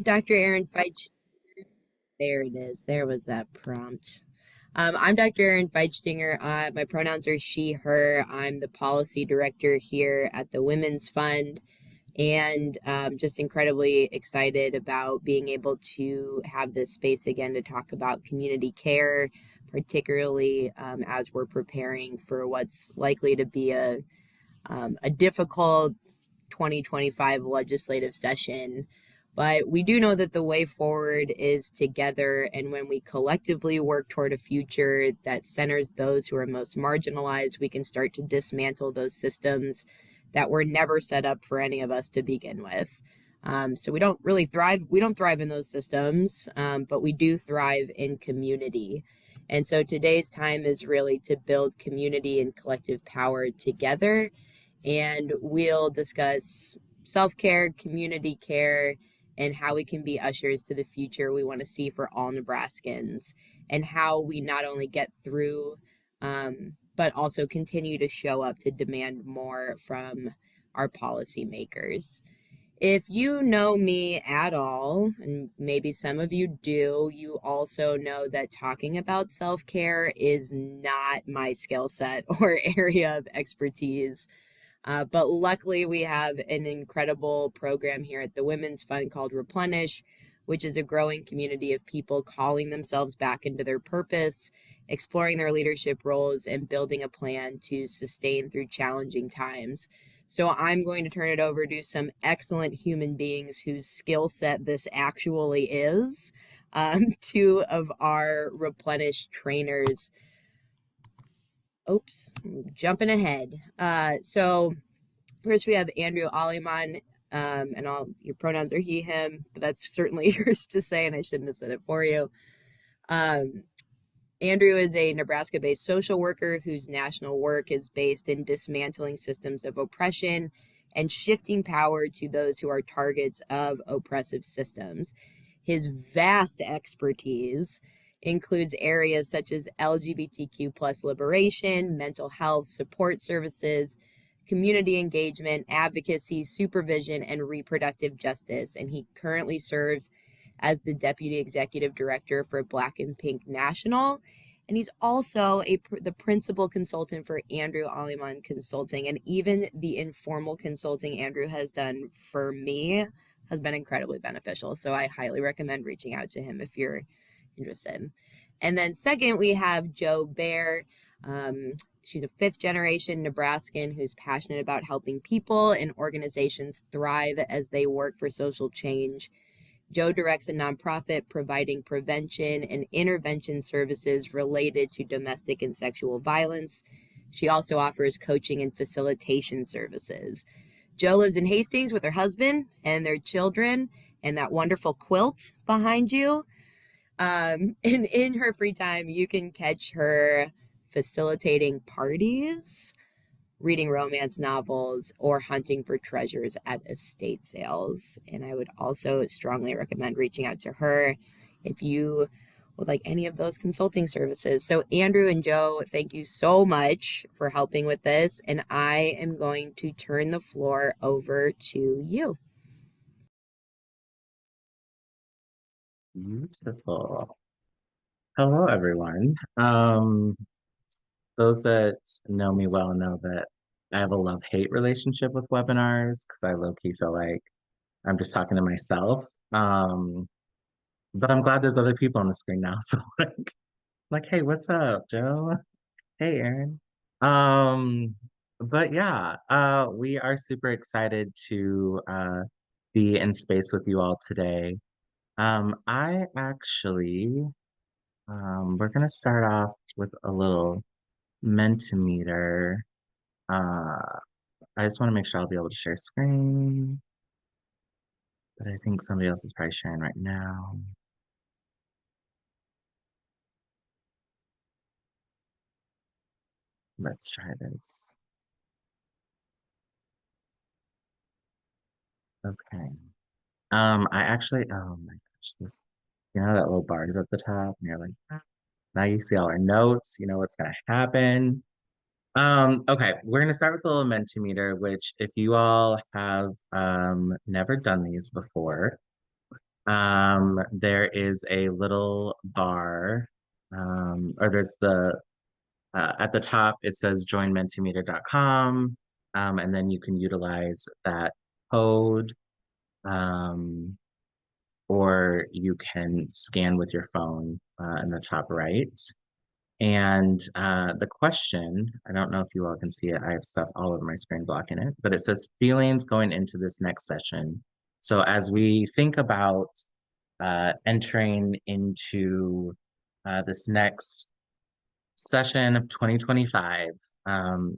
Dr. Erin Feich. There it is. There was that prompt. I'm Dr. Erin Feichtinger. My pronouns are she, her. I'm the policy director here at the Women's Fund, and just incredibly excited about being able to have this space again to talk about community care, particularly as we're preparing for what's likely to be a difficult 2025 legislative session. But we do know that the way forward is together. And when we collectively work toward a future that centers those who are most marginalized, we can start to dismantle those systems that were never set up for any of us to begin with. So we don't really thrive. We don't thrive in those systems, but we do thrive in community. And so today's time is really to build community and collective power together, and we'll discuss self care, community care, and how we can be ushers to the future we want to see for all Nebraskans, and how we not only get through, but also continue to show up to demand more from our policymakers. If you know me at all, and maybe some of you do, you also know that talking about self care is not my skill set or area of expertise. But luckily, we have an incredible program here at the Women's Fund called Replenish, which is a growing community of people calling themselves back into their purpose, exploring their leadership roles, and building a plan to sustain through challenging times. So I'm going to turn it over to some excellent human beings whose skill set this actually is. Two of our Replenish trainers. Oops, jumping ahead. So first, we have Andrew Aliman, and all your pronouns are he, him, but that's certainly yours to say, and I shouldn't have said it for you. Um, Andrew is a Nebraska based social worker whose national work is based in dismantling systems of oppression and shifting power to those who are targets of oppressive systems. His vast expertise includes areas such as LGBTQ plus liberation, mental health, support services, community engagement, advocacy, supervision, and reproductive justice. And he currently serves as the Deputy Executive Director for Black and Pink National. And he's also the principal consultant for Andrew Aliman Consulting. And even the informal consulting Andrew has done for me has been incredibly beneficial. So I highly recommend reaching out to him if you're interested. And then second, we have Jo Baer. She's a fifth generation Nebraskan who's passionate about helping people and organizations thrive as they work for social change. Jo directs a nonprofit providing prevention and intervention services related to domestic and sexual violence. She also offers coaching and facilitation services. Jo lives in Hastings with her husband and their children and that wonderful quilt behind you. And in her free time, you can catch her facilitating parties, reading romance novels, or hunting for treasures at estate sales. And I would also strongly recommend reaching out to her if you would like any of those consulting services. So, Andrew and Jo, thank you so much for helping with this. And I am going to turn the floor over to you. Beautiful. Hello, everyone. Those that know me well know that I have a love-hate relationship with webinars because I low-key feel like I'm just talking to myself. But I'm glad there's other people on the screen now. So like, hey, what's up, Joe? Hey, Aaron. Um, but yeah, we are super excited to be in space with you all today. I actually we're gonna start off with a little Mentimeter. Uh, I just want to make sure I'll be able to share screen, but I think somebody else is probably sharing right now. Let's try this. Okay. I actually, oh my gosh, this, you know, that little bar is at the top, and you're like, "Ah." Now you see all our notes, you know what's gonna happen. Okay, we're gonna start with the little Mentimeter, which if you all have never done these before, There is a little bar, or there's the at the top it says join mentimeter.com, and then you can utilize that code, um, or you can scan with your phone in the top right. And the question, I don't know if you all can see it. I have stuff all over my screen blocking it, but it says feelings going into this next session. So as we think about entering into this next session of 2025,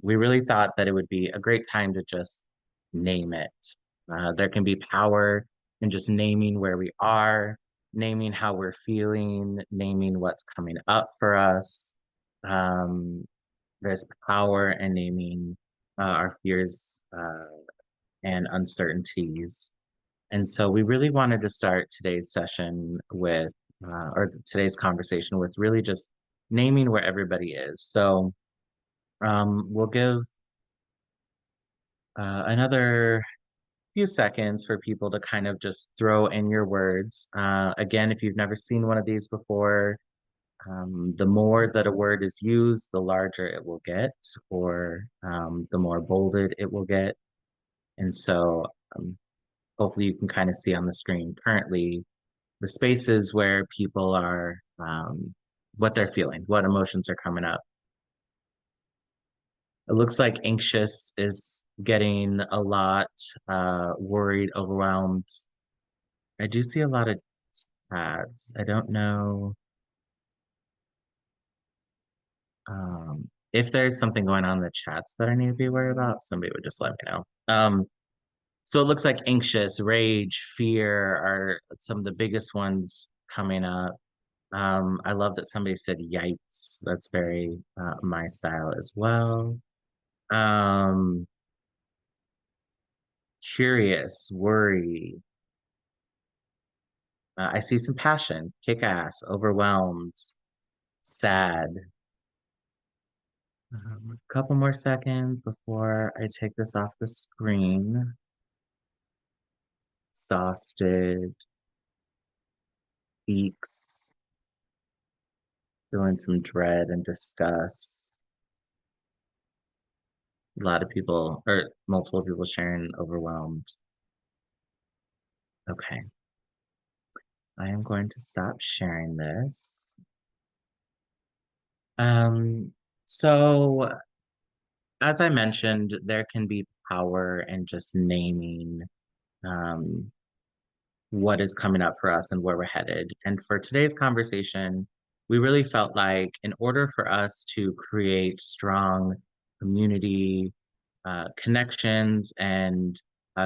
we really thought that it would be a great time to just name it. There can be power in just naming where we are, naming how we're feeling, naming what's coming up for us. Um, there's power in naming our fears and uncertainties. And so we really wanted to start today's session with, or today's conversation with really just naming where everybody is. So we'll give another few seconds for people to kind of just throw in your words. Again, if you've never seen one of these before, the more that a word is used, the larger it will get, or the more bolded it will get. And so um, hopefully you can kind of see on the screen currently the spaces where people are, what they're feeling, what emotions are coming up. It looks like anxious is getting a lot, worried, overwhelmed. I do see a lot of chats. I don't know if there's something going on in the chats that I need to be aware about. Somebody would just let me know. So it looks like anxious, rage, fear are some of the biggest ones coming up. I love that somebody said yikes. That's very my style as well. Um, Curious, worry. I see some passion, kick ass, overwhelmed, sad. A couple more seconds before I take this off the screen. Exhausted, weeks, feeling some dread and disgust. A lot of people, or multiple people sharing overwhelmed. Okay, I am going to stop sharing this. Um, so as I mentioned, there can be power in just naming um, what is coming up for us and where we're headed. And for today's conversation, we really felt like in order for us to create strong community connections and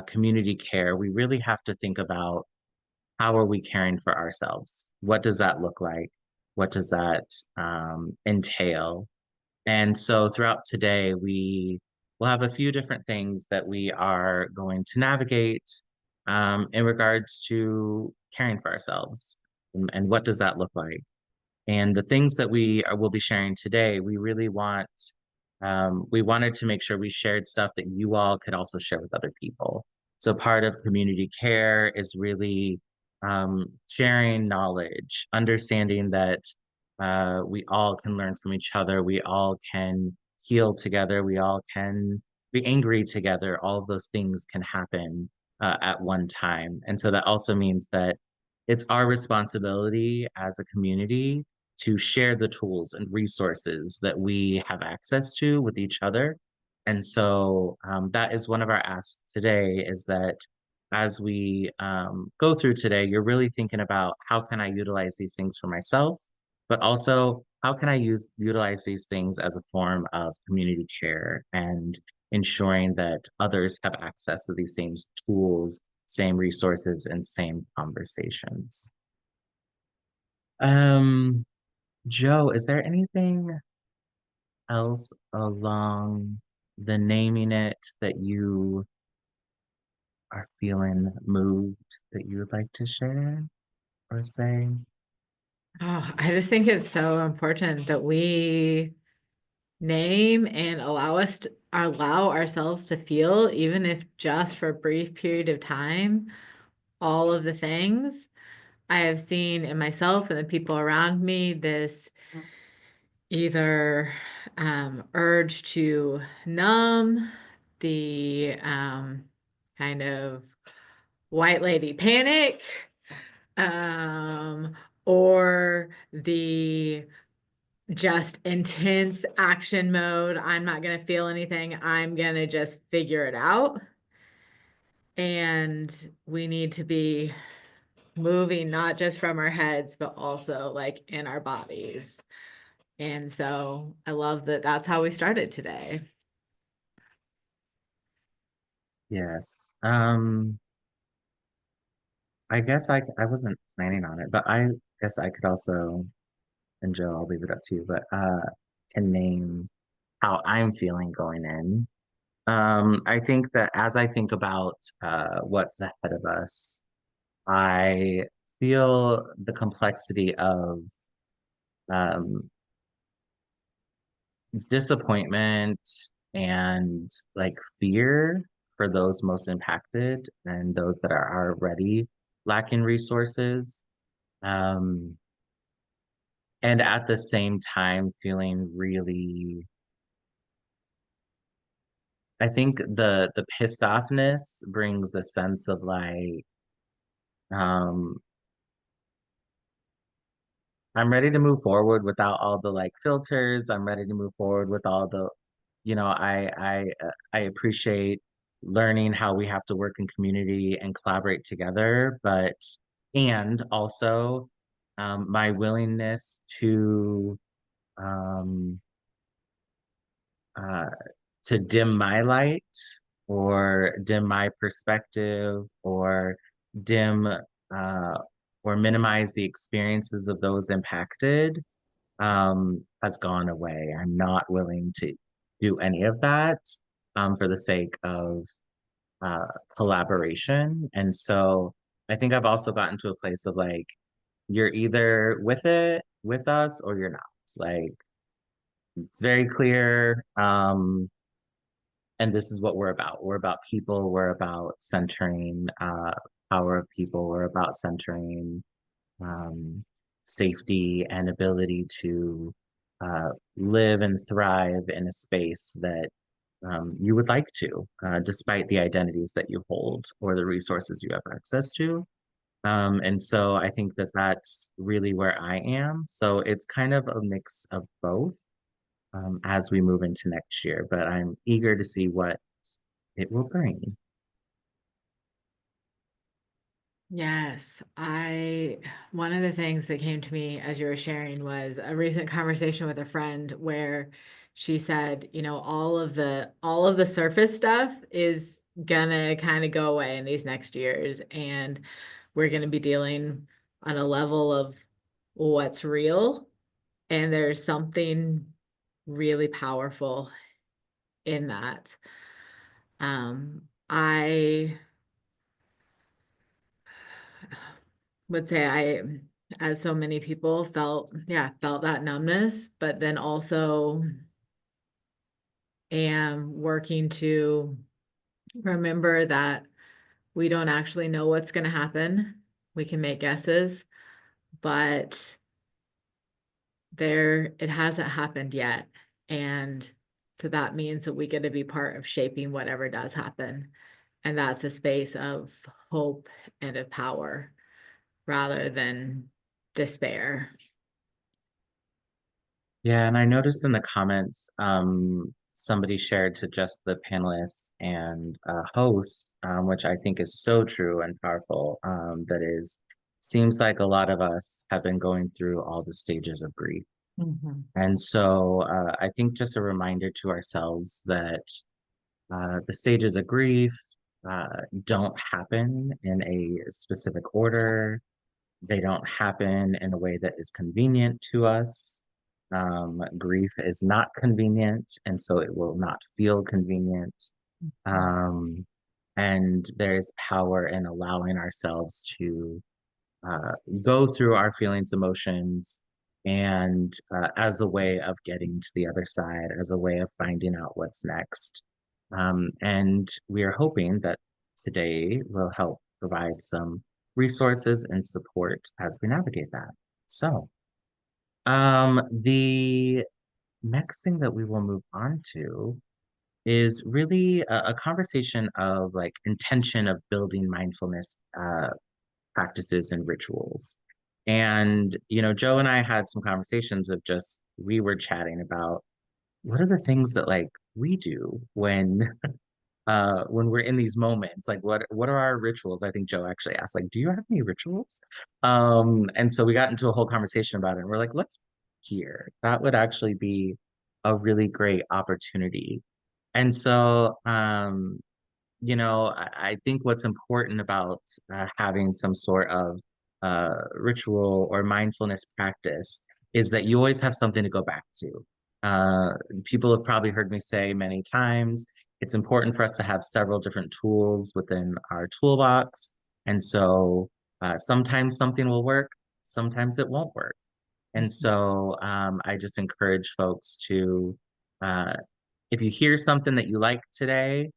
community care, we really have to think about how are we caring for ourselves? What does that look like? What does that entail? And so throughout today, we will have a few different things that we are going to navigate in regards to caring for ourselves. And what does that look like? And the things that will be sharing today, we really we wanted to make sure we shared stuff that you all could also share with other people. So part of community care is really sharing knowledge, understanding that we all can learn from each other, we all can heal together, we all can be angry together. All of those things can happen at one time. And so that also means that it's our responsibility as a community to share the tools and resources that we have access to with each other. And so that is one of our asks today is that as we go through today, you're really thinking about how can I utilize these things for myself, but also how can I utilize these things as a form of community care and ensuring that others have access to these same tools, same resources, and same conversations. Um, Joe, is there anything else along the naming it that you are feeling moved that you would like to share or say? Oh, I just think it's so important that we name and allow ourselves to feel, even if just for a brief period of time, all of the things. I have seen in myself and the people around me this either urge to numb, the kind of white lady panic, um, or the just intense action mode. I'm not going to feel anything. I'm going to just figure it out. And we need to be moving not just from our heads, but also like in our bodies. And so I love that that's how we started today. Yes. I guess I wasn't planning on it, but I guess I could also, and Joe, I'll leave it up to you, but can name how I'm feeling going in. I think that as I think about what's ahead of us, I feel the complexity of um, disappointment and like fear for those most impacted and those that are already lacking resources. Um, and at the same time, feeling really, I think the pissed offness brings a sense of like, um, I'm ready to move forward without all the like filters. I'm ready to move forward with all the, I appreciate learning how we have to work in community and collaborate together, but and also my willingness um uh to dim my light or dim my perspective or dim or minimize the experiences of those impacted has gone away. I'm not willing to do any of that for the sake of uh, collaboration. And so I think I've also gotten to a place of like, you're either with it, with us, or you're not. Like, it's very clear. And this is what we're about. We're about people. We're about centering power of people. We're about centering um, safety and ability to live and thrive in a space that you would like to, despite the identities that you hold or the resources you have access to. And so I think that that's really where I am. So it's kind of a mix of both as we move into next year, but I'm eager to see what it will bring. Yes, one of the things that came to me as you were sharing was a recent conversation with a friend where she said, all of the surface stuff is gonna kind of go away in these next years, and we're gonna be dealing on a level of what's real, and there's something really powerful in that. I would say as so many people felt that numbness, but then also am working to remember that we don't actually know what's going to happen. We can make guesses, but it hasn't happened yet. And so that means that we get to be part of shaping whatever does happen. And that's a space of hope and of power rather than despair. Yeah, and I noticed in the comments, somebody shared to just the panelists and hosts, which I think is so true and powerful. That is, seems like a lot of us have been going through all the stages of grief. Mhm. And so I think just a reminder to ourselves that the stages of grief don't happen in a specific order. They don't happen in a way that is convenient to us. Grief is not convenient, and so it will not feel convenient. Um, and there's power in allowing ourselves to uh, go through our feelings, emotions, and as a way of getting to the other side, as a way of finding out what's next. And we are hoping that today will help provide some resources and support as we navigate that. So, the next thing that we will move on to is really a conversation of like intention of building mindfulness practices and rituals. And, Joe and I had some conversations of just, we were chatting about what are the things that like we do when we're in these moments, like what are our rituals? I think Joe actually asked, like, do you have any rituals? And so we got into a whole conversation about it, and we're like, let's hear. That would actually be a really great opportunity. And so, I think what's important about having some sort of ritual or mindfulness practice is that you always have something to go back to. People have probably heard me say many times, it's important for us to have several different tools within our toolbox. And so sometimes something will work, sometimes it won't work. And so I just encourage folks to, uh, if you hear something that you like today,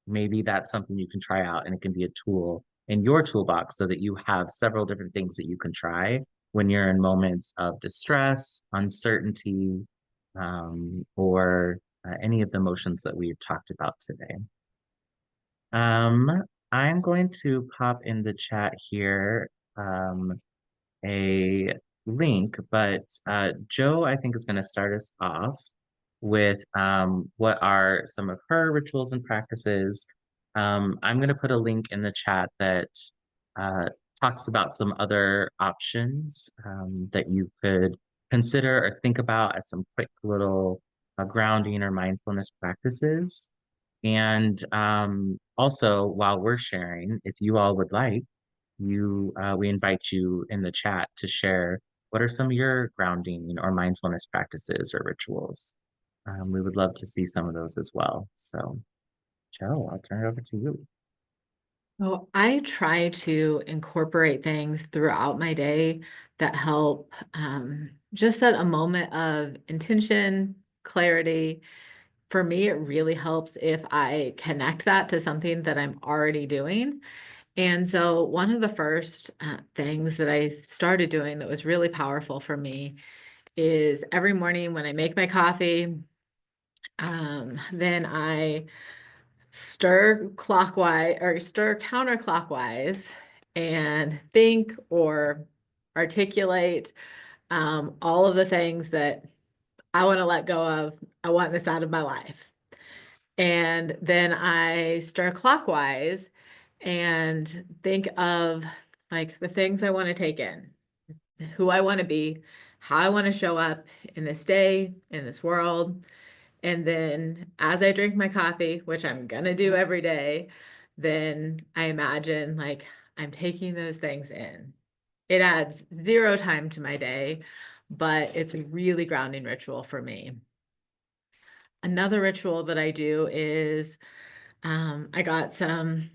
maybe that's something you can try out and it can be a tool in your toolbox so that you have several different things that you can try when you're in moments of distress, uncertainty, or any of the emotions that we've talked about today. Um, I'm going to pop in the chat here. A link, but Joe, I think, is going to start us off with what are some of her rituals and practices. I'm going to put a link in the chat that uh, talks about some other options that you could consider or think about as some quick little grounding or mindfulness practices. And also, while we're sharing, if you all would like, we invite you in the chat to share what are some of your grounding or mindfulness practices or rituals. We would love to see some of those as well. So, Joe, I'll turn it over to you. So I try to incorporate things throughout my day that help just set a moment of intention, clarity. For me, it really helps if I connect that to something that I'm already doing. And so, one of the first things that I started doing that was really powerful for me is every morning when I make my coffee, then I stir clockwise or stir counterclockwise and think or articulate all of the things that I want to let go of. I want this out of my life. And then I stir clockwise and think of like the things I want to take in, who I want to be, how I want to show up in this day, in this world. And then as I drink my coffee, which I'm gonna do every day, then I imagine like I'm taking those things in. It adds zero time to my day, but it's a really grounding ritual for me. Another ritual that I do is I got some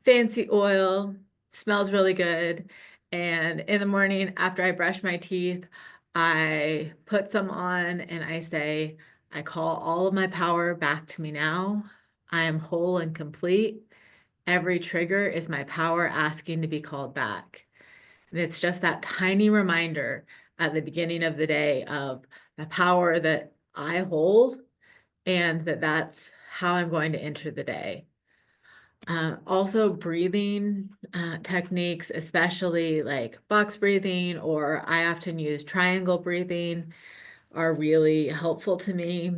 fancy oil, smells really good. And in the morning after I brush my teeth, I put some on and I say, I call all of my power back to me now. I am whole and complete. Every trigger is my power asking to be called back. And it's just that tiny reminder at the beginning of the day of the power that I hold and that's how I'm going to enter the day. Also breathing techniques, especially like box breathing, or I often use triangle breathing, are really helpful to me.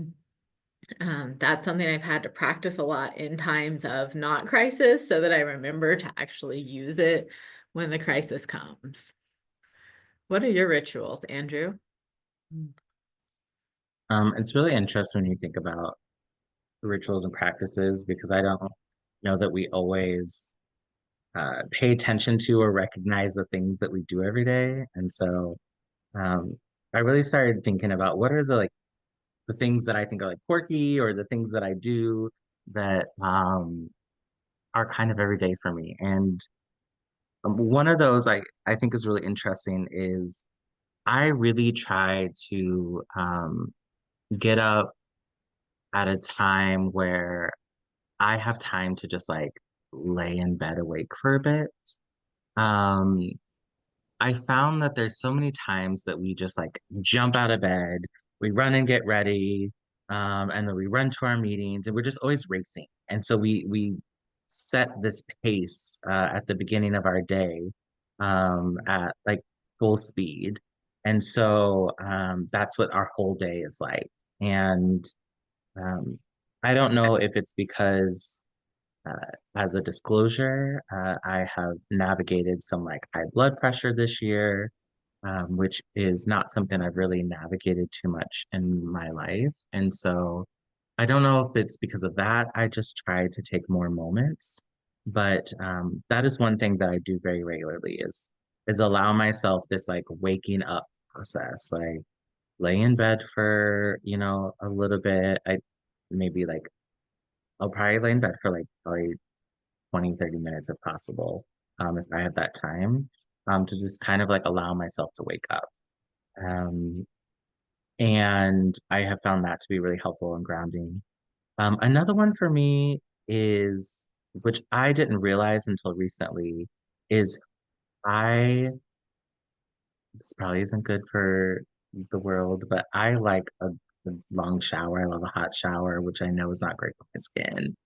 That's something I've had to practice a lot in times of not crisis so that I remember to actually use it when the crisis comes. What are your rituals, Andrew? It's really interesting when you think about rituals and practices because I don't know that we always pay attention to or recognize the things that we do every day. And so um, I really started thinking about what are the things that I think are like quirky or the things that I do that are kind of every day for me. And one of those I think is really interesting is I really try to get up at a time where I have time to just like lay in bed awake for a bit. Um, I found that there's so many times that we just like jump out of bed, we run and get ready, and then we run to our meetings, and we're just always racing. And so we set this pace at the beginning of our day at like full speed. And so that's what our whole day is like. And um, I don't know if it's because as a disclosure, I have navigated some like high blood pressure this year, which is not something I've really navigated too much in my life. And so I don't know if it's because of that. I just try to take more moments. But that is one thing that I do very regularly is allow myself this like waking up process. Like lay in bed for, a little bit. I maybe like I'll probably lay in bed for like probably 20, 30 minutes if possible, if I have that time, to just kind of like allow myself to wake up. Um, and I have found that to be really helpful and grounding. Another one for me is, which I didn't realize until recently, is I, this probably isn't good for the world, but I like a long shower. I love a hot shower, which I know is not great for my skin.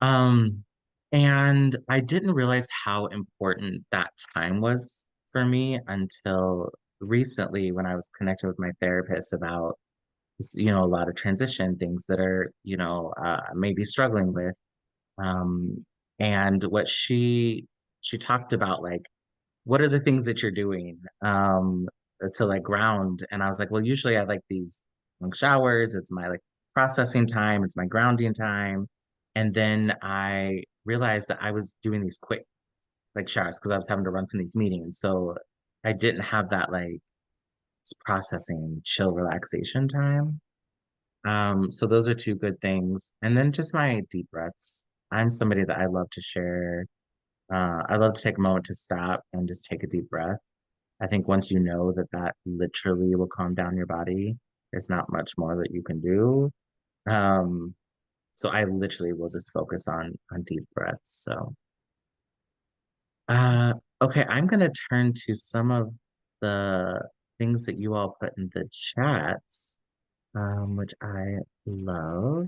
Um, and I didn't realize how important that time was for me until recently when I was connected with my therapist about, a lot of transition things that are, maybe struggling with. Um, and what she talked about, like, what are the things that you're doing to like ground? And I was like, well, usually I like these long showers. It's my like processing time. It's my grounding time. And then I realized that I was doing these quick like showers because I was having to run from these meetings. So I didn't have that like processing, chill, relaxation time. So those are two good things. And then just my deep breaths. I'm somebody that I love to share. I love to take a moment to stop and just take a deep breath. I think once you know that that literally will calm down your body, there's not much more that you can do. Um, so I literally will just focus on deep breaths. So, uh, okay, I'm gonna turn to some of the things that you all put in the chats, which I love.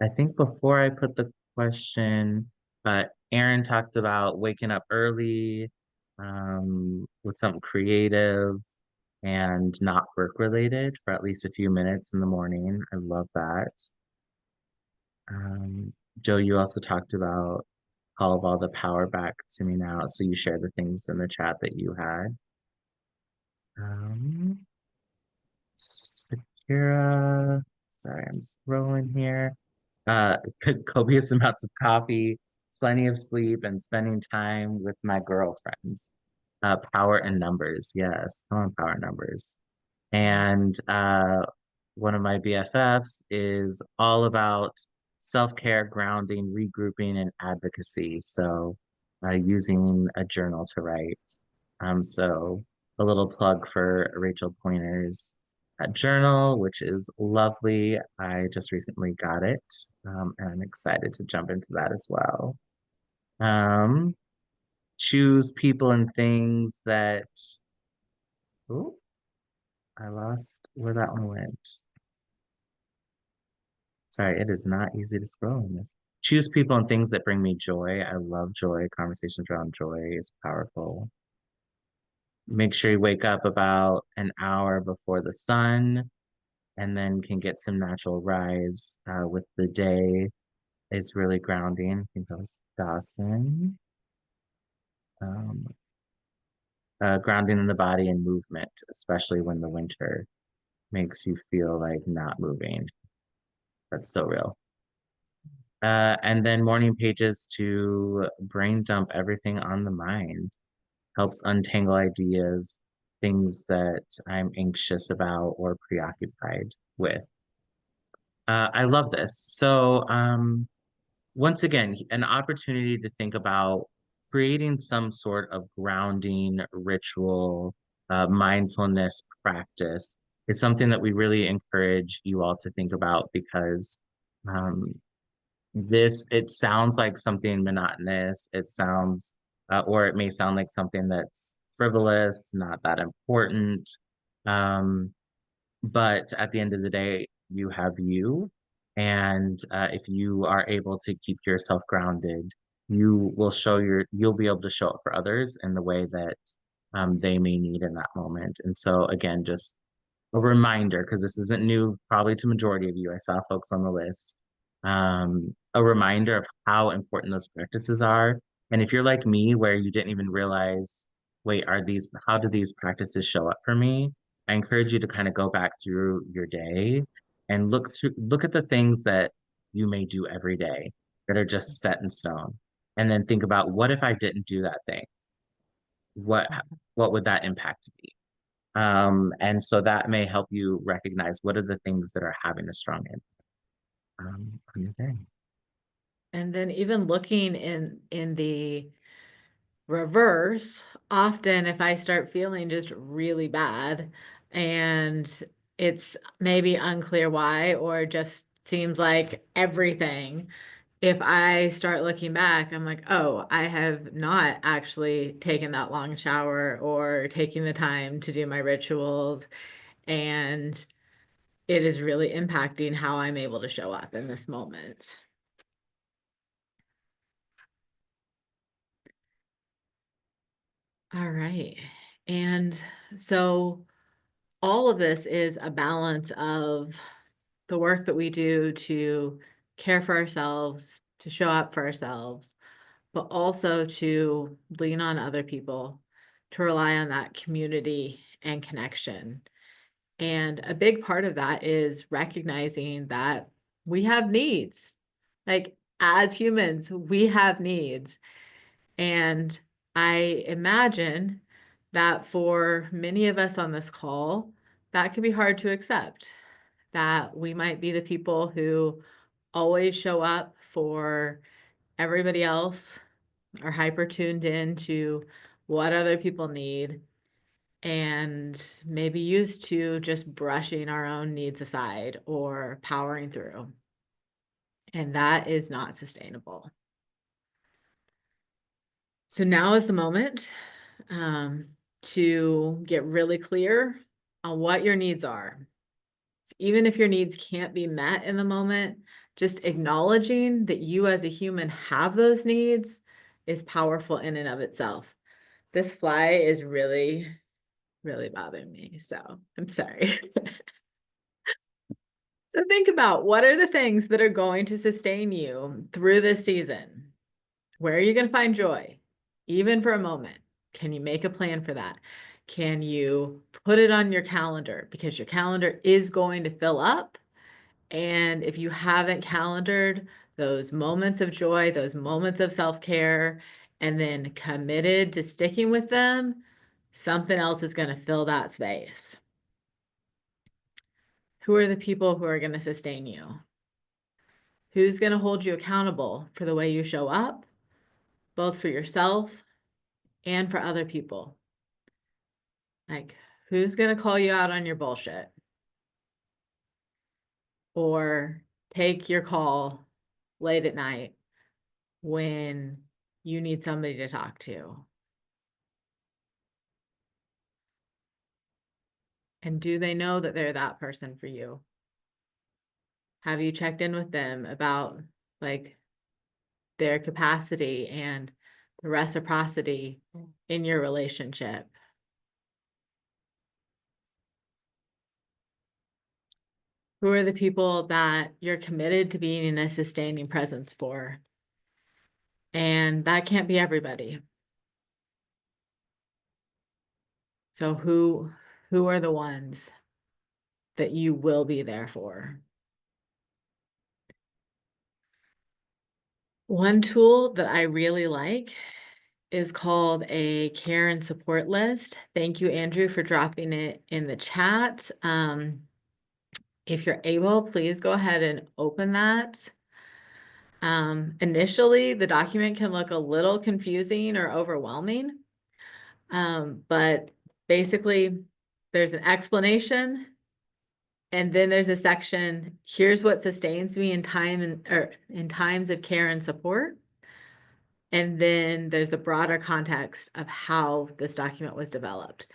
I think before I put the question, Aaron talked about waking up early, with something creative and not work related for at least a few minutes in the morning. I love that. Joe, you also talked about call of all the power back to me now. So you shared the things in the chat that you had. Um, Sakura, sorry, I'm scrolling here. Uh, copious amounts of coffee, plenty of sleep, and spending time with my girlfriends. Power and numbers, yes, come on, power and numbers. And one of my BFFs is all about self-care, grounding, regrouping, and advocacy. So using a journal to write. So a little plug for Rachel Pointer's journal, which is lovely. I just recently got it, and I'm excited to jump into that as well. Um, choose people and things that, oh, I lost where that one went. Sorry, it is not easy to scroll in this. Choose people and things that bring me joy. I love joy. Conversations around joy is powerful. Make sure you wake up about an hour before the sun and then can get some natural rise with the day is really grounding. I think that was Dawson. Um, grounding in the body and movement, especially when the winter makes you feel like not moving. That's so real. And then morning pages to brain dump everything on the mind, helps untangle ideas, things that I'm anxious about or preoccupied with. I love this. So, once again, an opportunity to think about creating some sort of grounding ritual, mindfulness practice is something that we really encourage you all to think about because um, it sounds like something monotonous. It sounds, or it may sound like something that's frivolous, not that important. Um, but at the end of the day, you have you. And if you are able to keep yourself grounded, you'll be able to show up for others in the way that they may need in that moment. And so again, just a reminder, because this isn't new probably to majority of you. I saw folks on the list. A reminder of how important those practices are. And if you're like me, where you didn't even realize, wait, how do these practices show up for me? I encourage you to kind of go back through your day and look at the things that you may do every day that are just set in stone. And then think about, what if I didn't do that thing? What what would that impact me? And so that may help you recognize what are the things that are having a strong impact on your day. And then even looking in the reverse, often if I start feeling just really bad and it's maybe unclear why, or just seems like everything, if I start looking back, I'm like, oh, I have not actually taken that long shower or taking the time to do my rituals. And it is really impacting how I'm able to show up in this moment. All right. And so all of this is a balance of the work that we do to care for ourselves, to show up for ourselves, but also to lean on other people, to rely on that community and connection. And a big part of that is recognizing that we have needs. Like as humans, we have needs. And I imagine that for many of us on this call, that can be hard to accept, that we might be the people who always show up for everybody else, are hyper tuned in to what other people need, and maybe used to just brushing our own needs aside or powering through. And that is not sustainable. So now is the moment to get really clear on what your needs are. Even if your needs can't be met in the moment, just acknowledging that you as a human have those needs is powerful in and of itself. This fly is really, really bothering me, so I'm sorry. So think about, what are the things that are going to sustain you through this season? Where are you going to find joy, even for a moment? Can you make a plan for that? Can you put it on your calendar? Because your calendar is going to fill up. And if you haven't calendared those moments of joy, those moments of self-care, and then committed to sticking with them, something else is going to fill that space. Who are the people who are going to sustain you? Who's going to hold you accountable for the way you show up, both for yourself and for other people? Like, who's going to call you out on your bullshit? Or take your call late at night when you need somebody to talk to? And do they know that they're that person for you? Have you checked in with them about like their capacity and the reciprocity in your relationship? Who are the people that you're committed to being in a sustaining presence for? And that can't be everybody. So who are the ones that you will be there for? One tool that I really like is called a care and support list. Thank you, Andrew, for dropping it in the chat. If you're able, please go ahead and open that. Initially, the document can look a little confusing or overwhelming, but basically, there's an explanation And then there's a section, here's what sustains me in in times of care and support. And then there's the broader context of how this document was developed.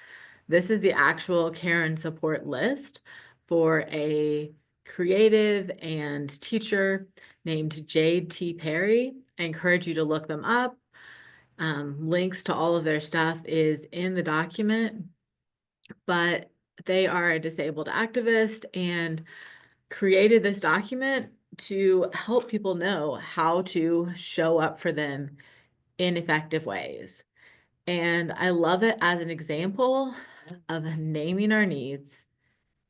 This is the actual care and support list for a creative and teacher named Jade T. Perry. I encourage you to look them up. Links to all of their stuff is in the document, but they are a disabled activist and created this document to help people know how to show up for them in effective ways. And I love it as an example of naming our needs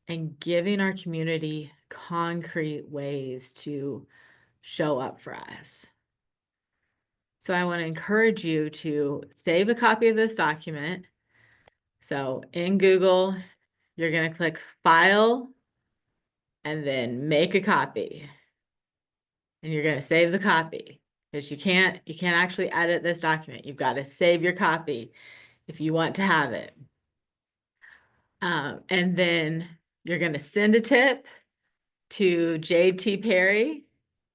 and giving our community concrete ways to show up for us. So I want to encourage you to save a copy of this document. So in Google, you're going to click File and then Make a Copy. And you're going to save the copy because you can't actually edit this document. You've got to save your copy if you want to have it. And then you're going to send a tip to Jade T. Perry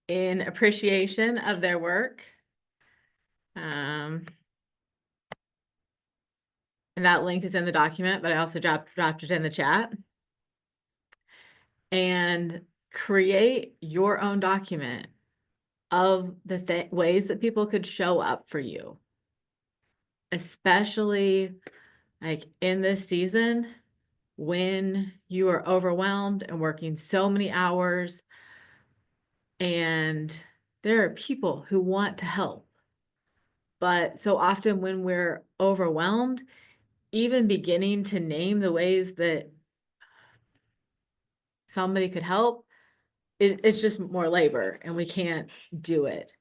in appreciation of their work. And that link is in the document, but I also dropped it in the chat. And create your own document of the ways that people could show up for you, especially like in this season when you are overwhelmed and working so many hours, and there are people who want to help. But so often when we're overwhelmed, even beginning to name the ways that somebody could help, it's just more labor and we can't do it.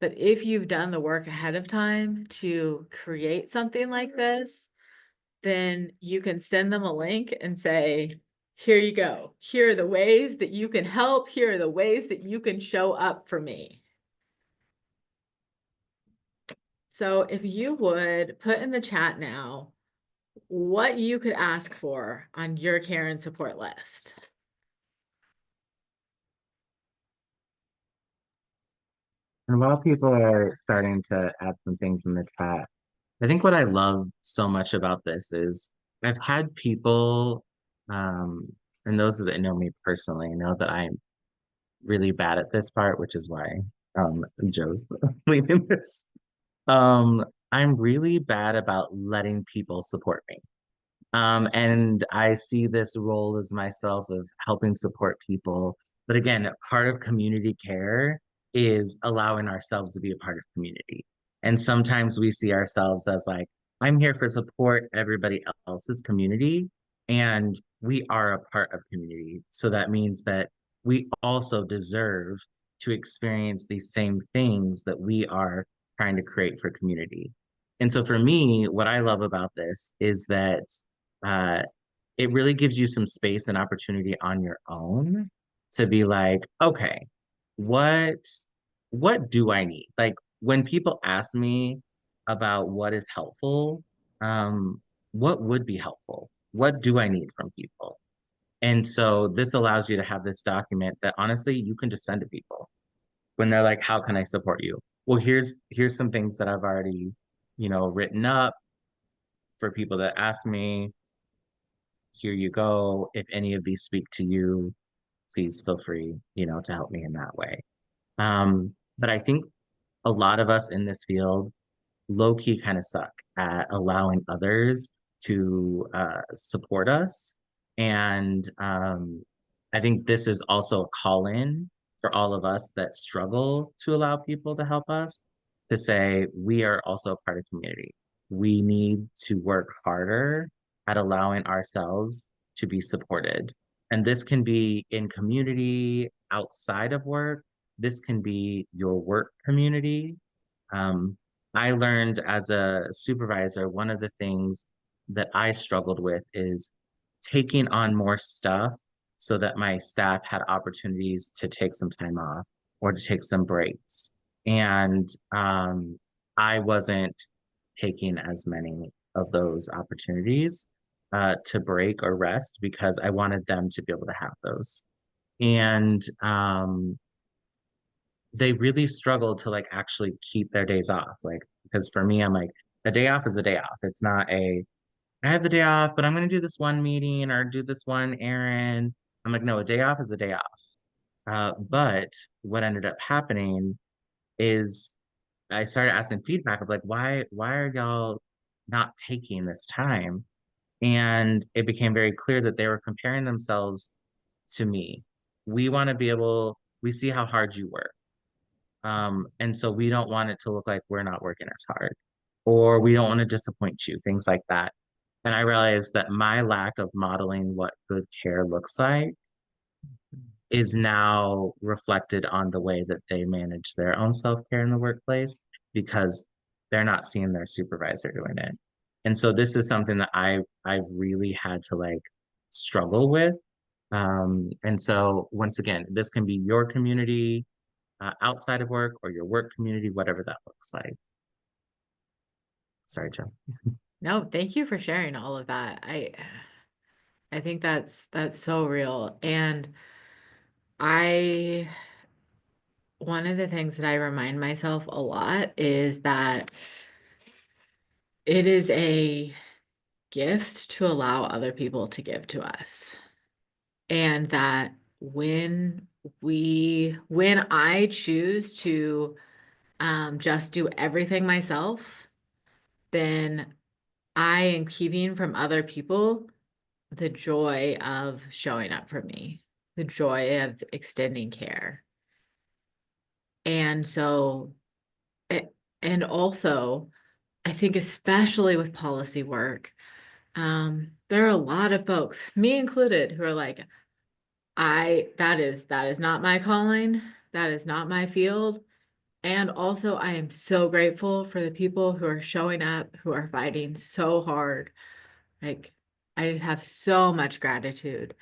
But if you've done the work ahead of time to create something like this, then you can send them a link and say, here you go. Here are the ways that you can help. Here are the ways that you can show up for me. So if you would put in the chat now what you could ask for on your care and support list. And while people are starting to add some things in the chat, I think what I love so much about this is I've had people, um, and those that know me personally know that I'm really bad at this part, which is why Joe's leading this. I'm really bad about letting people support me. And I see this role as myself of helping support people. But again, part of community care is allowing ourselves to be a part of community. And sometimes we see ourselves as like, I'm here for support everybody else's community, and we are a part of community. So that means that we also deserve to experience these same things that we are trying to create for community. And so for me, what I love about this is that uh, it really gives you some space and opportunity on your own to be like, okay, what what do I need? Like when people ask me about what is helpful, what would be helpful? What do I need from people? And so this allows you to have this document that honestly you can just send to people when they're like, how can I support you? Well, here's some things that I've already, written up for people that ask me. Here you go. If any of these speak to you, please feel free, to help me in that way. But I think a lot of us in this field low key kind of suck at allowing others to support us. And I think this is also a call in for all of us that struggle to allow people to help us to say, we are also a part of community. We need to work harder at allowing ourselves to be supported. And this can be in community outside of work. This can be your work community. Um, I learned as a supervisor, one of the things that I struggled with is taking on more stuff so that my staff had opportunities to take some time off or to take some breaks. And I wasn't taking as many of those opportunities. to break or rest because I wanted them to be able to have those. And they really struggled to like actually keep their days off. Like, because for me, I'm like, a day off is a day off. It's not I have the day off, but I'm going to do this one meeting or do this one errand. I'm like, no, a day off is a day off. But what ended up happening is I started asking feedback of like, why are y'all not taking this time? And it became very clear that they were comparing themselves to me. We want to be able, we see how hard you work. And so we don't want it to look like we're not working as hard, or we don't want to disappoint you, things like that. And I realized that my lack of modeling what good care looks like is now reflected on the way that they manage their own self-care in the workplace because they're not seeing their supervisor doing it. And so this is something that I've really had to like struggle with. And so once again, this can be your community outside of work or your work community, whatever that looks like. Sorry, Joe. No, thank you for sharing all of that. I think that's so real. And I one of the things that I remind myself a lot is that it is a gift to allow other people to give to us. And that when I choose to just do everything myself, then I am keeping from other people the joy of showing up for me, the joy of extending care. And so, and also, I think especially with policy work, there are a lot of folks, me included, who are like, that is not my calling. That is not my field. And also, I am so grateful for the people who are showing up, who are fighting so hard. Like, I just have so much gratitude.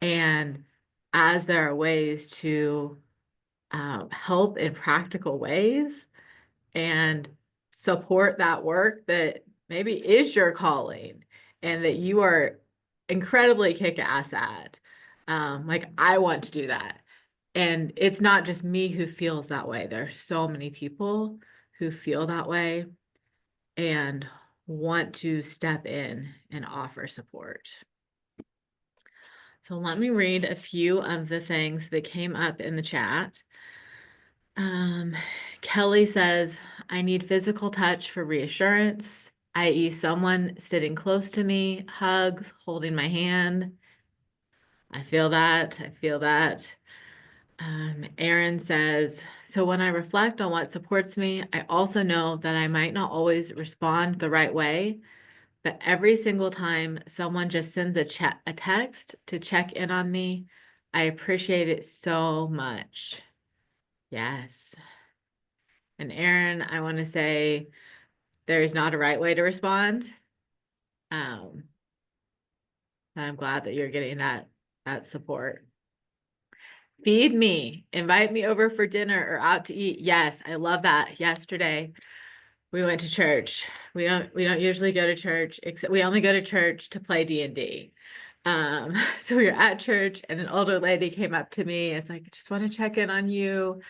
And as there are ways to help in practical ways and support that work that maybe is your calling and that you are incredibly kick-ass at, like I want to do that. And it's not just me who feels that way. There's so many people who feel that way and want to step in and offer support. So let me read a few of the things that came up in the chat. Kelly says, I need physical touch for reassurance, i.e., someone sitting close to me, hugs, holding my hand. I feel that. I feel that. Erin says, so when I reflect on what supports me, I also know that I might not always respond the right way, but every single time someone just sends a text to check in on me, I appreciate it so much. Yes. And Erin, I want to say there is not a right way to respond. And I'm glad that you're getting that support. Feed me, invite me over for dinner or out to eat. Yes, I love that. Yesterday we went to church. We don't usually go to church, except we only go to church to play D&D. So we were at church and an older lady came up to me. It's like, I just want to check in on you.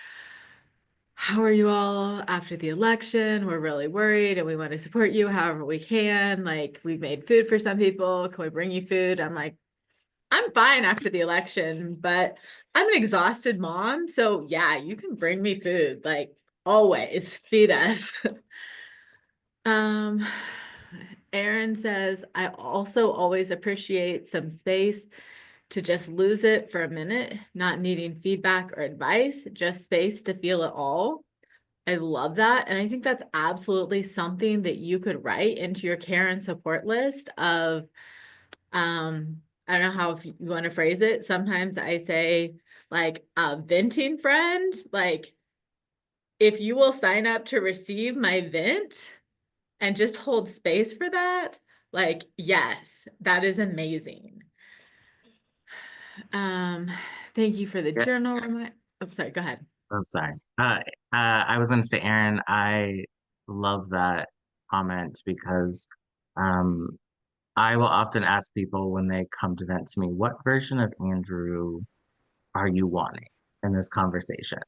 How are you all after the election? We're really worried and we want to support you however we can. Like, we made food for some people. Can we bring you food? I'm like, I'm fine after the election, but I'm an exhausted mom. So yeah, you can bring me food. Like, always feed us. Um, Erin says, I also always appreciate some space to just lose it for a minute, not needing feedback or advice, just space to feel it all. I love that. And I think that's absolutely something that you could write into your care and support list of, I don't know how if you want to phrase it. Sometimes I say like a venting friend, like if you will sign up to receive my vent and just hold space for that, like, yes, that is amazing. Um, thank you for the Yeah. journal. I'm sorry, go ahead. I'm sorry. I was going to say, Aaron, I love that comment because um, I will often ask people when they come to vent to me, what version of Andrew are you wanting in this conversation?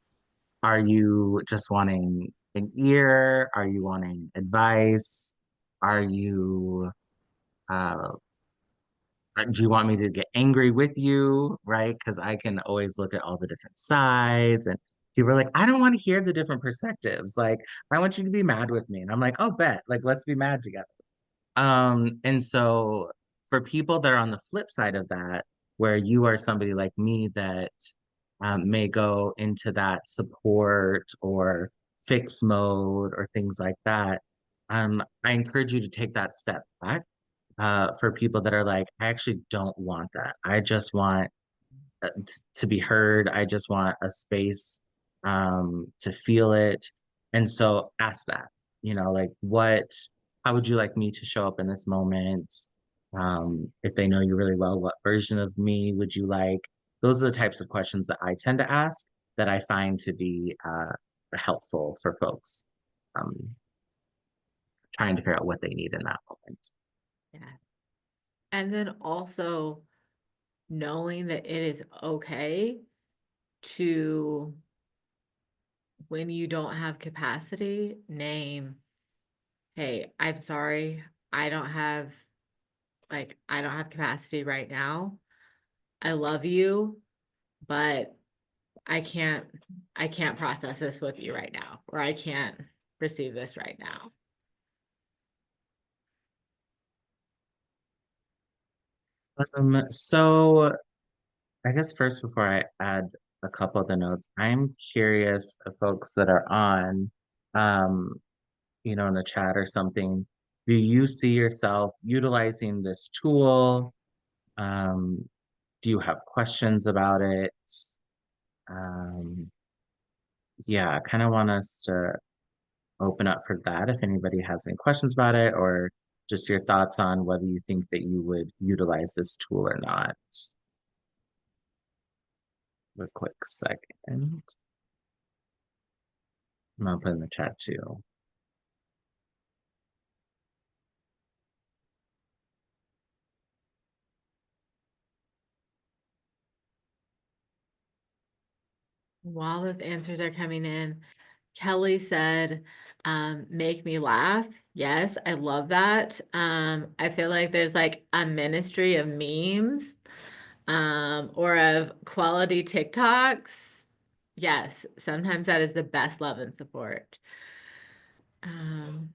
Are you just wanting an ear? Are you wanting advice? Are you, uh, do you want me to get angry with you? Right? Because I can always look at all the different sides. And people are like, I don't want to hear the different perspectives. Like, I want you to be mad with me. And I'm like, oh, bet. Like, let's be mad together. And so for people that are on the flip side of that, where you are somebody like me that may go into that support or fix mode or things like that, I encourage you to take that step back. For people that are like, I actually don't want that. I just want to be heard. I just want a space to feel it. And so ask that, like how would you like me to show up in this moment? If they know you really well, what version of me would you like? Those are the types of questions that I tend to ask that I find to be helpful for folks trying to figure out what they need in that moment. Yeah. And then also knowing that it is okay to, when you don't have capacity, name, hey, I'm sorry, I don't have I don't have capacity right now. I love you, but I can't I can't process this with you right now, or I can't receive this right now. So I guess first, before I add a couple of the notes, I'm curious of folks that are on, um, in the chat or something. Do you see yourself utilizing this tool? Um, do you have questions about it? Um, yeah, I kind of want us to open up for that if anybody has any questions about it or just your thoughts on whether you think that you would utilize this tool or not. A quick second. I'm gonna put in the chat too. While those answers are coming in, Kelly said, make me laugh. Yes, I love that. I feel like there's like a ministry of memes, or of quality TikToks. Yes, sometimes that is the best love and support. Um,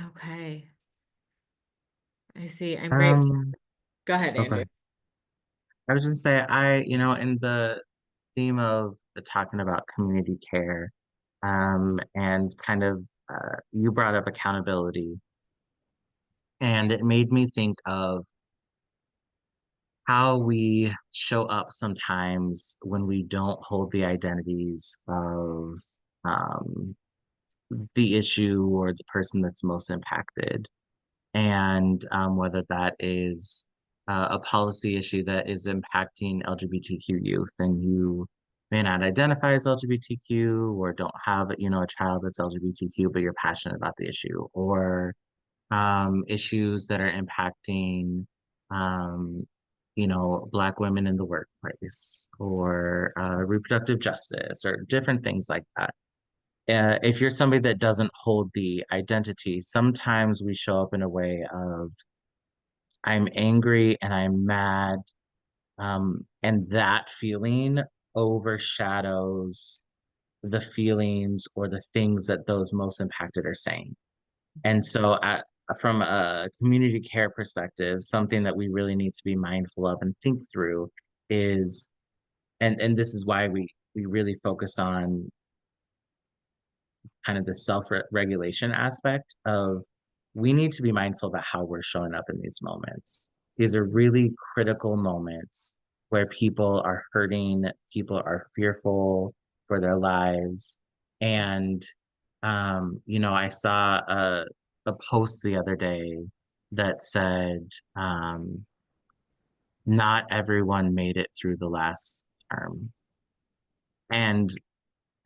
okay. I see. I'm grateful. Um, Go ahead, Andrew. okay. I was just say in the theme of talking about community care, and kind of you brought up accountability, and it made me think of how we show up sometimes when we don't hold the identities of um, the issue or the person that's most impacted. And whether that is a policy issue that is impacting LGBTQ youth, and you may not identify as LGBTQ or don't have, a child that's LGBTQ, but you're passionate about the issue, or issues that are impacting, um, Black women in the workplace, or reproductive justice, or different things like that. If you're somebody that doesn't hold the identity, sometimes we show up in a way of I'm angry and I'm mad, and that feeling overshadows the feelings or the things that those most impacted are saying. And so, from a community care perspective, something that we really need to be mindful of and think through is, and this is why we really focus on kind of the self-regulation aspect of we need to be mindful about how we're showing up in these moments. These are really critical moments where people are hurting, people are fearful for their lives. And I saw a post the other day that said, not everyone made it through the last term. And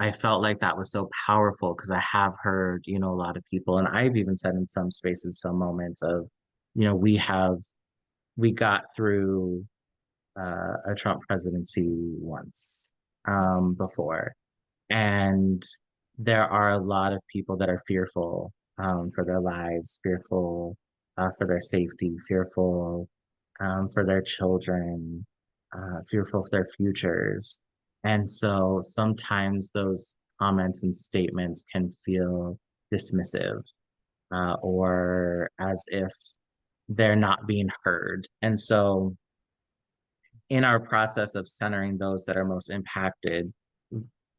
I felt like that was so powerful because I have heard, a lot of people, and I've even said in some spaces, some moments of, we got through a Trump presidency once before. And there are a lot of people that are fearful for their lives, fearful for their safety, fearful for their children, fearful for their futures. And so sometimes those comments and statements can feel dismissive or as if they're not being heard. And so in our process of centering those that are most impacted,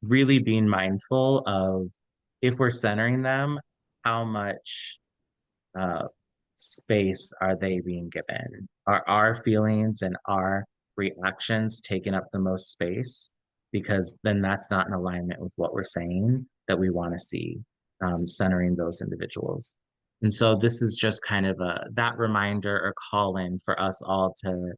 really being mindful of if we're centering them, how much uh, space are they being given? Are our feelings and our reactions taking up the most space? Because then that's not in alignment with what we're saying that we want to see, centering those individuals. And so this is just kind of that reminder or call in for us all to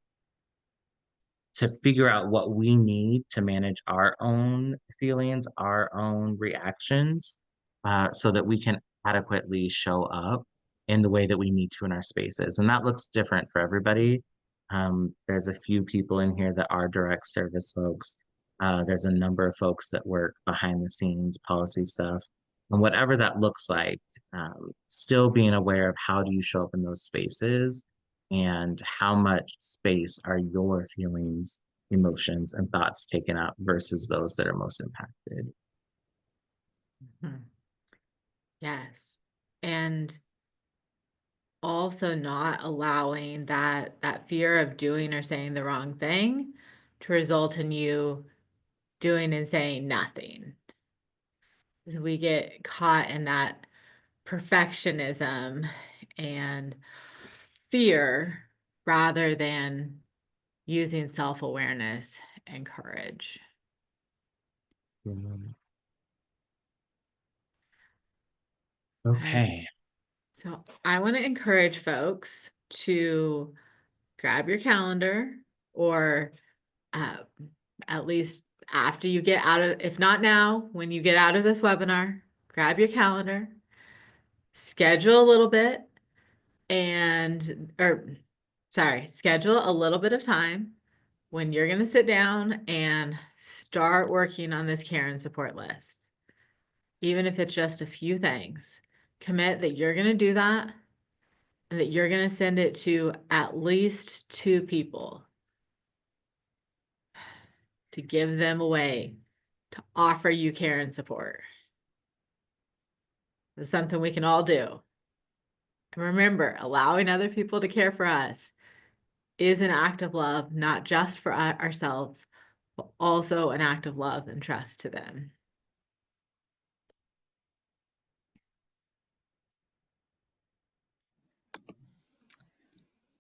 figure out what we need to manage our own feelings, our own reactions, so that we can adequately show up in the way that we need to in our spaces. And that looks different for everybody. There's a few people in here that are direct service folks. There's a number of folks that work behind the scenes, policy stuff. And whatever that looks like, still being aware of how do you show up in those spaces and how much space are your feelings, emotions, and thoughts taken up versus those that are most impacted. Mhm. Yes. And also not allowing that fear of doing or saying the wrong thing to result in you doing and saying nothing. Because we get caught in that perfectionism and fear rather than using self-awareness and courage. Mhm. Right. Okay. So I want to encourage folks to grab your calendar or uh, at least after you get out of, if not now, when you get out of this webinar, grab your calendar, schedule a little bit schedule a little bit of time when you're going to sit down and start working on this care and support list. Even if it's just a few things, commit that you're going to do that and that you're going to send it to at least 2 people to give them a way to offer you care and support. It's something we can all do. And remember, allowing other people to care for us is an act of love, not just for ourselves, but also an act of love and trust to them.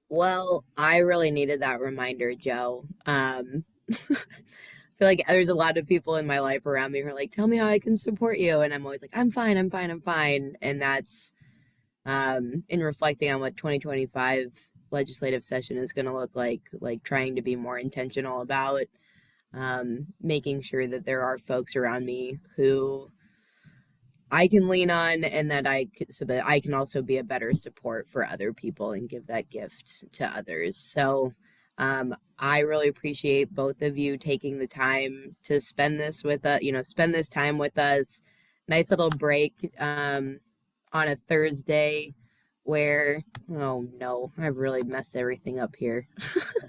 Well, I really needed that reminder, Joe. I feel like there's a lot of people in my life around me who are like, tell me how I can support you. And I'm always like, I'm fine, I'm fine, I'm fine. And that's in reflecting on what 2025 legislative session is going to look like trying to be more intentional about making sure that there are folks around me who I can lean on and that so that I can also be a better support for other people and give that gift to others. So I really appreciate both of you taking the time to spend this with us, spend this time with us. Nice little break on a Thursday where, oh no, I've really messed everything up here.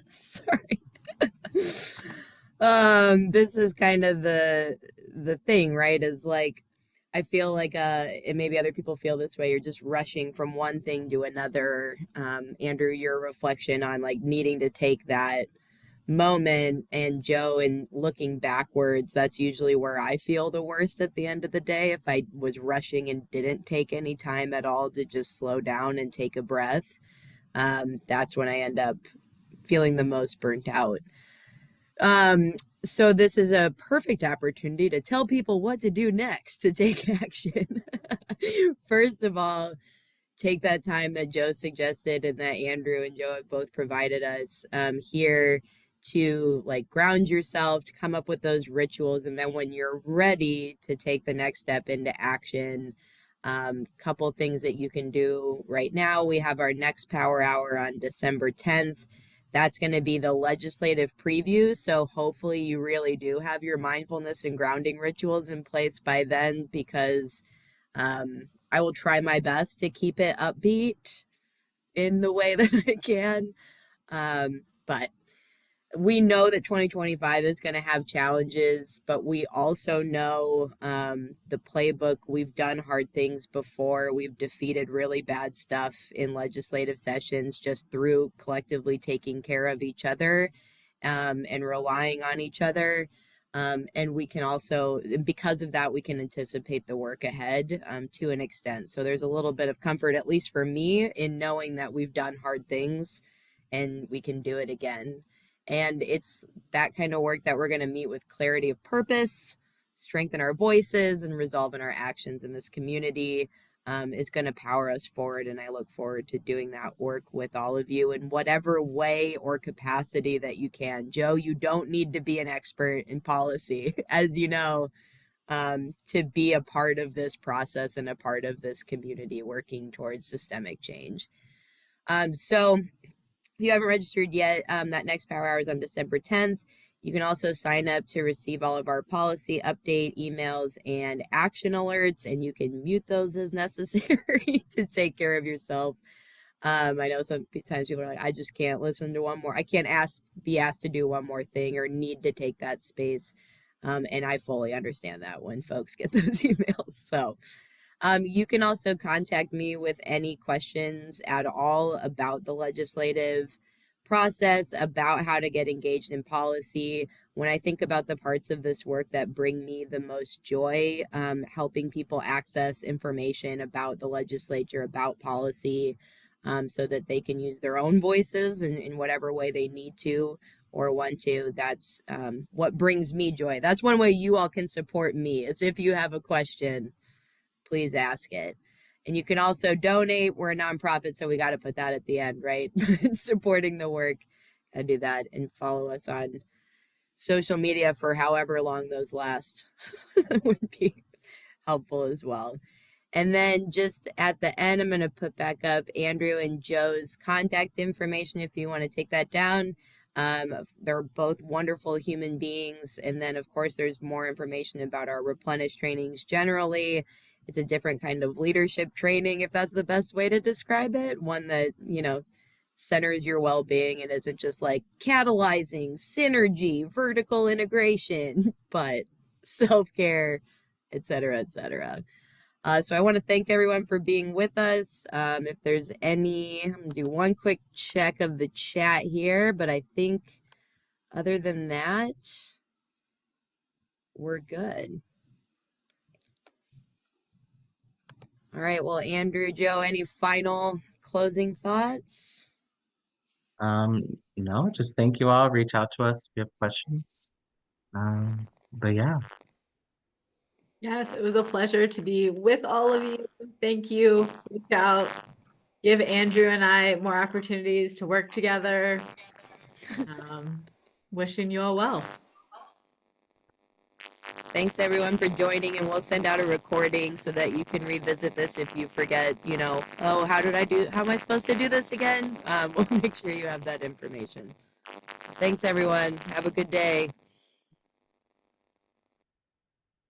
Sorry. This is kind of the thing, right? Is like I feel like and maybe other people feel this way, you're just rushing from one thing to another. Andrew, your reflection on like needing to take that moment, and Joe, and looking backwards, that's usually where I feel the worst at the end of the day. If I was rushing and didn't take any time at all to just slow down and take a breath, that's when I end up feeling the most burnt out. Um, so this is a perfect opportunity to tell people what to do next to take action. First of all, take that time that Joe suggested and that Andrew and Joe have both provided us here to like ground yourself, to come up with those rituals, and then when you're ready to take the next step into action, Couple things that you can do right now. We have our next Power Hour on December 10th. That's going to be the legislative preview. So hopefully you really do have your mindfulness and grounding rituals in place by then, because I will try my best to keep it upbeat in the way that I can. But we know that 2025 is going to have challenges, but we also know the playbook. We've done hard things before. We've defeated really bad stuff in legislative sessions just through collectively taking care of each other and relying on each other. And we can also, because of that, we can anticipate the work ahead to an extent. So there's a little bit of comfort, at least for me, in knowing that we've done hard things and we can do it again. And it's that kind of work that we're going to meet with clarity of purpose, strengthen our voices, and resolve in our actions in this community is going to power us forward. And I look forward to doing that work with all of you in whatever way or capacity that you can. Joe, you don't need to be an expert in policy, as you know, to be a part of this process and a part of this community working towards systemic change. So if you haven't registered yet, that next Power Hour is on December 10th. You can also sign up to receive all of our policy update emails and action alerts, and you can mute those as necessary to take care of yourself. I know sometimes people are like, I just can't listen to one more. I can't be asked to do one more thing or need to take that space. And I fully understand that when folks get those emails. So you can also contact me with any questions at all about the legislative process, about how to get engaged in policy. When I think about the parts of this work that bring me the most joy, helping people access information about the legislature, about policy, so that they can use their own voices in whatever way they need to or want to, that's what brings me joy. That's one way you all can support me, is if you have a question, please ask it. And you can also donate. We're a nonprofit, so we got to put that at the end, right? Supporting the work. I do that, and follow us on social media for however long those last would be helpful as well. And then just at the end, I'm going to put back up Andrew and Joe's contact information if you want to take that down. They're both wonderful human beings. And then, of course, there's more information about our Replenish trainings generally. It's a different kind of leadership training, if that's the best way to describe it. One that, centers your well-being and isn't just like catalyzing synergy, vertical integration, but self-care, et cetera, et cetera. So I want to thank everyone for being with us. If there's I'm going to do one quick check of the chat here, but I think other than that, we're good. All right. Well, Andrew, Joe, any final closing thoughts? No, just thank you all. Reach out to us if you have questions. But yeah. Yes, it was a pleasure to be with all of you. Thank you. Reach out. Give Andrew and I more opportunities to work together. Wishing you all well. Thanks everyone for joining, and we'll send out a recording so that you can revisit this if you forget, oh, how am I supposed to do this again? We'll make sure you have that information. Thanks everyone. Have a good day.